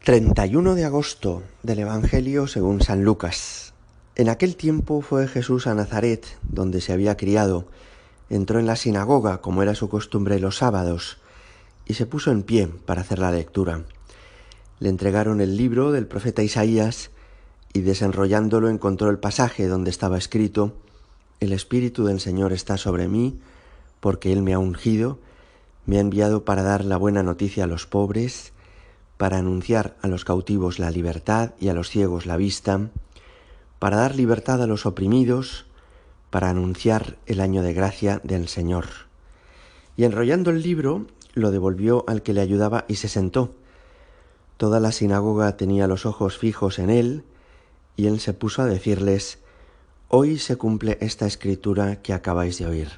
31 de agosto del Evangelio según San Lucas. En aquel tiempo fue Jesús a Nazaret, donde se había criado. Entró en la sinagoga, como era su costumbre los sábados, y se puso en pie para hacer la lectura. Le entregaron el libro del profeta Isaías, y desenrollándolo encontró el pasaje donde estaba escrito: El Espíritu del Señor está sobre mí, porque Él me ha ungido, me ha enviado para dar la buena noticia a los pobres, para anunciar a los cautivos la libertad y a los ciegos la vista, para dar libertad a los oprimidos, para anunciar el año de gracia del Señor. Y enrollando el libro, lo devolvió al que le ayudaba y se sentó. Toda la sinagoga tenía los ojos fijos en él, y él se puso a decirles: Hoy se cumple esta escritura que acabáis de oír.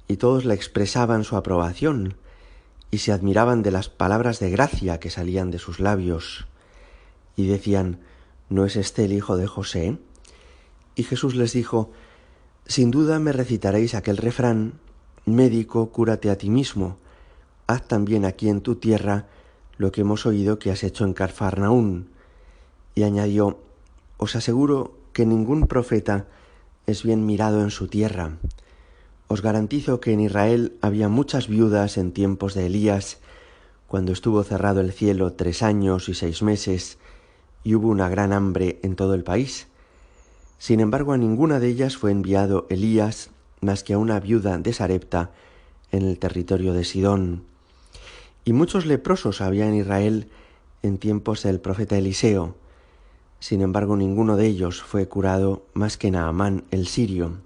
Y todos le expresaban su aprobación, y se admiraban de las palabras de gracia que salían de sus labios, y decían: ¿No es este el hijo de José? Y Jesús les dijo: Sin duda me recitaréis aquel refrán: Médico, cúrate a ti mismo, haz también aquí en tu tierra lo que hemos oído que has hecho en Cafarnaún. Y añadió: Os aseguro que ningún profeta es bien mirado en su tierra. Os garantizo que en Israel había muchas viudas en tiempos de Elías, cuando estuvo cerrado el cielo 3 años y 6 meses, y hubo una gran hambre en todo el país. Sin embargo, a ninguna de ellas fue enviado Elías, más que a una viuda de Sarepta, en el territorio de Sidón. Y muchos leprosos había en Israel en tiempos del profeta Eliseo. Sin embargo, ninguno de ellos fue curado más que Naamán el sirio.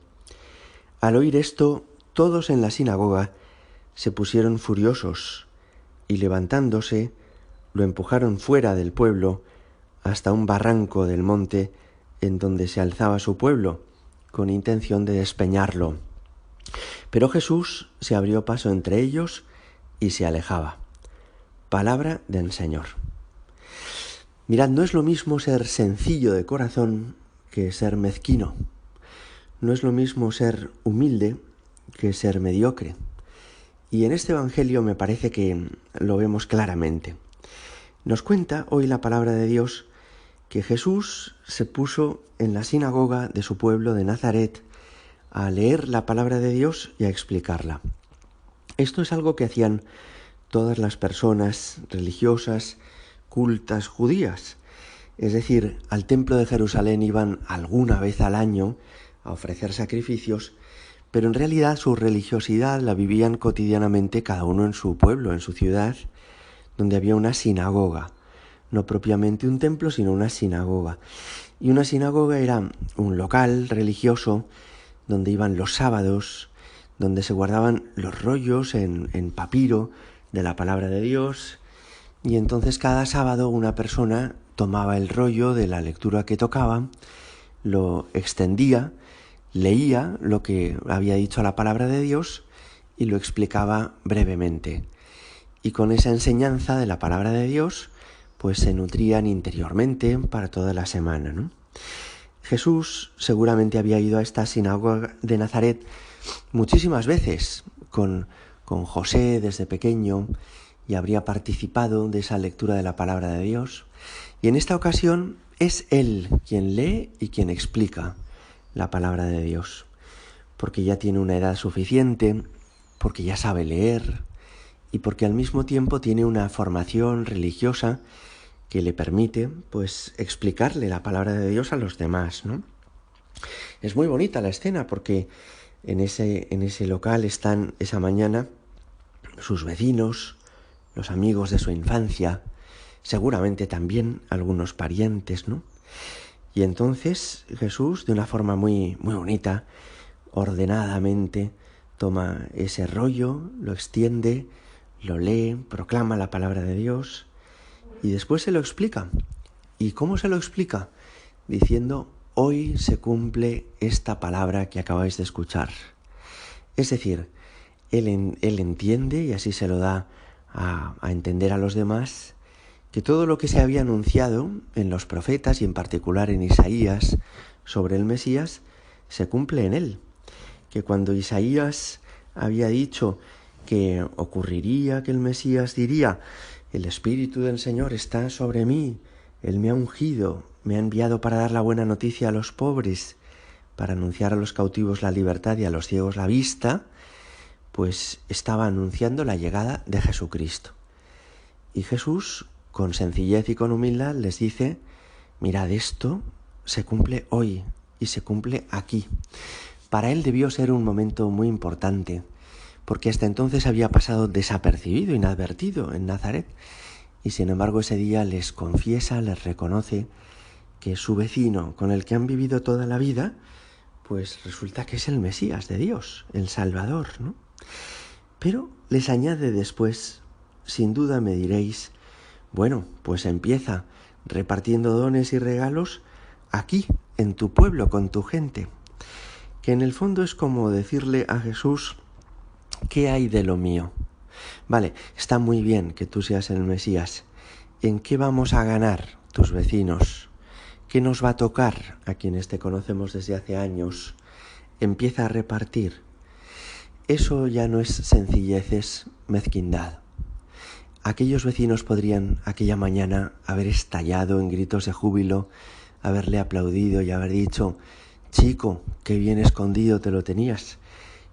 Al oír esto, todos en la sinagoga se pusieron furiosos, y levantándose, lo empujaron fuera del pueblo hasta un barranco del monte en donde se alzaba su pueblo, con intención de despeñarlo. Pero Jesús se abrió paso entre ellos y se alejaba. Palabra del Señor. Mirad, no es lo mismo ser sencillo de corazón que ser mezquino. No es lo mismo ser humilde que ser mediocre. Y en este Evangelio me parece que lo vemos claramente. Nos cuenta hoy la palabra de Dios que Jesús se puso en la sinagoga de su pueblo de Nazaret a leer la palabra de Dios y a explicarla. Esto es algo que hacían todas las personas religiosas, cultas, judías. Es decir, al templo de Jerusalén iban alguna vez al año a ofrecer sacrificios, pero en realidad su religiosidad la vivían cotidianamente cada uno en su pueblo, en su ciudad, donde había una sinagoga. No propiamente un templo, sino una sinagoga. Y una sinagoga era un local religioso donde iban los sábados, donde se guardaban los rollos en papiro de la palabra de Dios, y entonces cada sábado una persona tomaba el rollo de la lectura que tocaba, lo extendía, leía lo que había dicho la palabra de Dios y lo explicaba brevemente. Y con esa enseñanza de la palabra de Dios, pues se nutrían interiormente para toda la semana, ¿no? Jesús seguramente había ido a esta sinagoga de Nazaret muchísimas veces con José desde pequeño, y habría participado de esa lectura de la palabra de Dios. Y en esta ocasión es él quien lee y quien explica la palabra de Dios, porque ya tiene una edad suficiente, porque ya sabe leer y porque al mismo tiempo tiene una formación religiosa que le permite, pues, explicarle la palabra de Dios a los demás, ¿no? Es muy bonita la escena porque en ese local están esa mañana sus vecinos, los amigos de su infancia, seguramente también algunos parientes, ¿no? Y entonces Jesús, de una forma muy, muy bonita, ordenadamente, toma ese rollo, lo extiende, lo lee, proclama la palabra de Dios y después se lo explica. ¿Y cómo se lo explica? Diciendo: hoy se cumple esta palabra que acabáis de escuchar. Es decir, él entiende, y así se lo da a entender a los demás, que todo lo que se había anunciado en los profetas y en particular en Isaías sobre el Mesías se cumple en él. Que cuando Isaías había dicho que ocurriría que el Mesías diría: El Espíritu del Señor está sobre mí, Él me ha ungido, me ha enviado para dar la buena noticia a los pobres, para anunciar a los cautivos la libertad y a los ciegos la vista, pues estaba anunciando la llegada de Jesucristo. Y Jesús, con sencillez y con humildad, les dice: mirad, esto se cumple hoy y se cumple aquí. Para él debió ser un momento muy importante, porque hasta entonces había pasado desapercibido, inadvertido en Nazaret, y sin embargo ese día les confiesa, les reconoce que su vecino, con el que han vivido toda la vida, pues resulta que es el Mesías de Dios, el Salvador, ¿no? Pero les añade después: sin duda me diréis, bueno, pues empieza repartiendo dones y regalos aquí, en tu pueblo, con tu gente. Que en el fondo es como decirle a Jesús: ¿qué hay de lo mío? Vale, está muy bien que tú seas el Mesías. ¿En qué vamos a ganar tus vecinos? ¿Qué nos va a tocar a quienes te conocemos desde hace años? Empieza a repartir. Eso ya no es sencillez, es mezquindad. Aquellos vecinos podrían aquella mañana haber estallado en gritos de júbilo, haberle aplaudido y haber dicho: chico, qué bien escondido te lo tenías,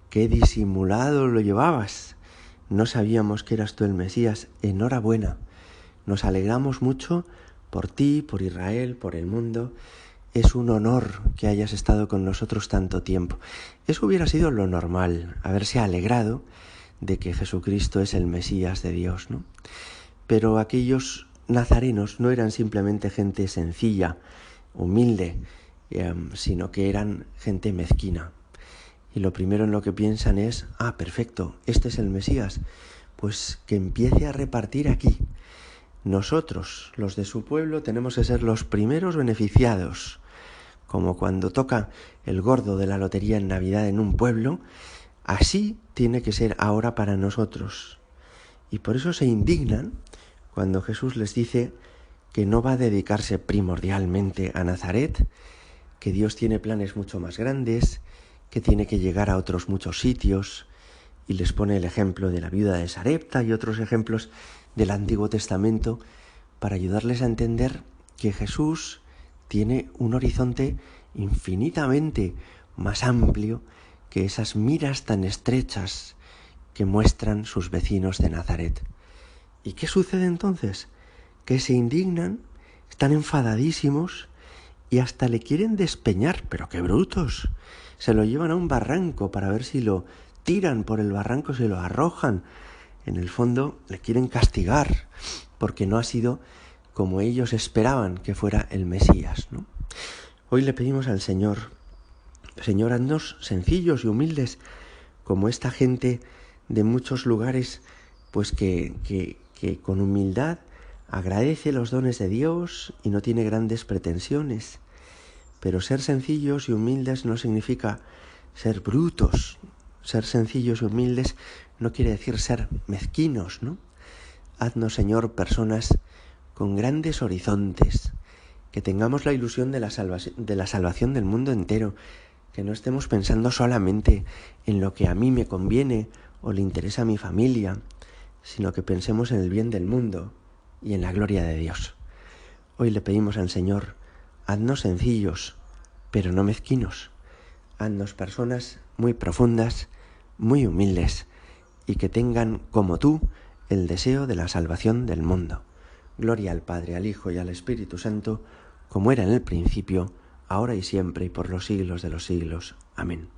qué disimulado lo llevabas, no sabíamos que eras tú el Mesías, enhorabuena, nos alegramos mucho por ti, por Israel, por el mundo, es un honor que hayas estado con nosotros tanto tiempo. Eso hubiera sido lo normal, haberse alegrado de que Jesucristo es el Mesías de Dios, ¿no? Pero aquellos nazarenos no eran simplemente gente sencilla, humilde, sino que eran gente mezquina. Y lo primero en lo que piensan es: perfecto, este es el Mesías, pues que empiece a repartir aquí. Nosotros, los de su pueblo, tenemos que ser los primeros beneficiados. Como cuando toca el gordo de la lotería en Navidad en un pueblo, así tiene que ser ahora para nosotros. Y por eso se indignan cuando Jesús les dice que no va a dedicarse primordialmente a Nazaret, que Dios tiene planes mucho más grandes, que tiene que llegar a otros muchos sitios, y les pone el ejemplo de la viuda de Sarepta y otros ejemplos del Antiguo Testamento para ayudarles a entender que Jesús tiene un horizonte infinitamente más amplio que esas miras tan estrechas que muestran sus vecinos de Nazaret. ¿Y qué sucede entonces? Que se indignan, están enfadadísimos y hasta le quieren despeñar, pero qué brutos. Se lo llevan a un barranco para ver si lo tiran por el barranco, si lo arrojan. En el fondo le quieren castigar porque no ha sido como ellos esperaban que fuera el Mesías, ¿no? Hoy le pedimos al Señor: Señor, haznos sencillos y humildes como esta gente de muchos lugares, pues que con humildad agradece los dones de Dios y no tiene grandes pretensiones. Pero ser sencillos y humildes no significa ser brutos. Ser sencillos y humildes no quiere decir ser mezquinos, ¿no? Haznos, Señor, personas con grandes horizontes, que tengamos la ilusión de la salvación del mundo entero, que no estemos pensando solamente en lo que a mí me conviene o le interesa a mi familia, sino que pensemos en el bien del mundo y en la gloria de Dios. Hoy le pedimos al Señor: haznos sencillos, pero no mezquinos. Haznos personas muy profundas, muy humildes, y que tengan, como tú, el deseo de la salvación del mundo. Gloria al Padre, al Hijo y al Espíritu Santo, como era en el principio, ahora y siempre, y por los siglos de los siglos. Amén.